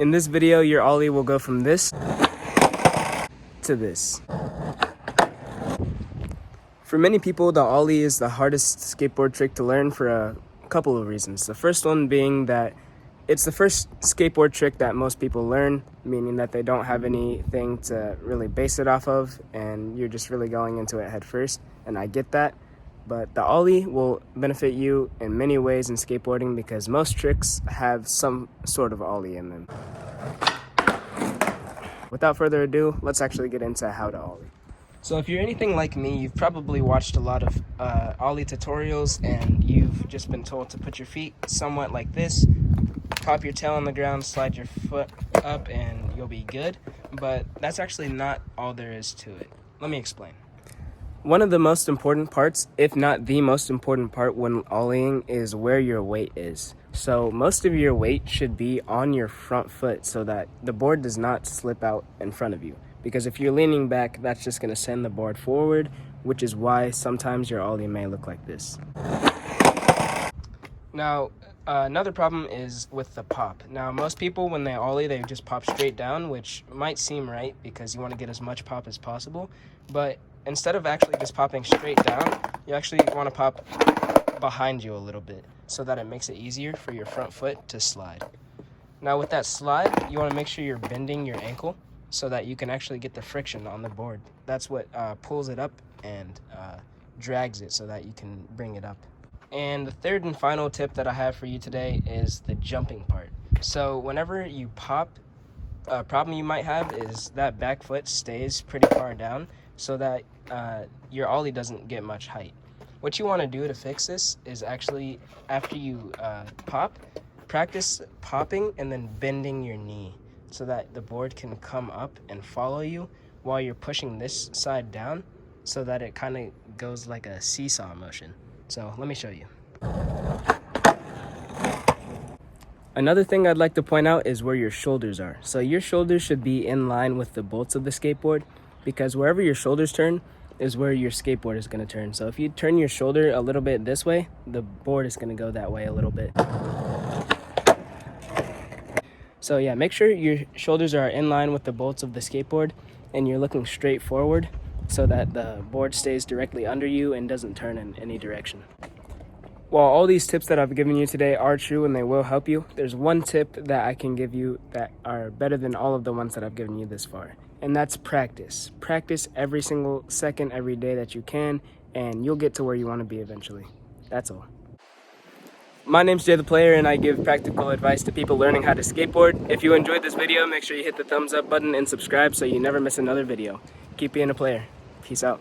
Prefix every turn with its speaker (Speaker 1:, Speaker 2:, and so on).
Speaker 1: In this video, your Ollie will go from this to this. For many people, the Ollie is the hardest skateboard trick to learn for a couple of reasons. The first one being that it's the first skateboard trick that most people learn, meaning that they don't have anything to really base it off of, and you're just really going into it head first, and I get that. But the Ollie will benefit you in many ways in skateboarding because most tricks have some sort of Ollie in them. Without further ado, let's actually get into how to Ollie. So if you're anything like me, you've probably watched a lot of Ollie tutorials, and you've just been told to put your feet somewhat like this, pop your tail on the ground, slide your foot up, and you'll be good. But that's actually not all there is to it. Let me explain. One of the most important parts, if not the most important part when ollieing, is where your weight is. So most of your weight should be on your front foot so that the board does not slip out in front of you. Because if you're leaning back, that's just going to send the board forward, which is why sometimes your Ollie may look like this. Now, another problem is with the pop. Now, most people, when they Ollie, they just pop straight down, which might seem right because you want to get as much pop as possible. But instead of actually just popping straight down, you actually want to pop behind you a little bit so that it makes it easier for your front foot to slide. Now, with that slide, you want to make sure you're bending your ankle so that you can actually get the friction on the board. That's what pulls it up and drags it so that you can bring it up. And the third and final tip that I have for you today is the jumping part. So whenever you pop, a problem you might have is that back foot stays pretty far down so that your Ollie doesn't get much height. What you want to do to fix this is actually, after you pop, practice popping and then bending your knee so that the board can come up and follow you while you're pushing this side down so that it kind of goes like a seesaw motion. So let me show you. Another thing I'd like to point out is where your shoulders are. So your shoulders should be in line with the bolts of the skateboard, because wherever your shoulders turn is where your skateboard is going to turn. So if you turn your shoulder a little bit this way, the board is going to go that way a little bit. So yeah, make sure your shoulders are in line with the bolts of the skateboard and you're looking straight forward so that the board stays directly under you and doesn't turn in any direction. While all these tips that I've given you today are true and they will help you, there's one tip that I can give you that are better than all of the ones that I've given you this far, and that's practice. Practice every single second, every day that you can, and you'll get to where you want to be eventually. That's all. My name's Jay the Player, and I give practical advice to people learning how to skateboard. If you enjoyed this video, make sure you hit the thumbs up button and subscribe so you never miss another video. Keep being a player. Peace out.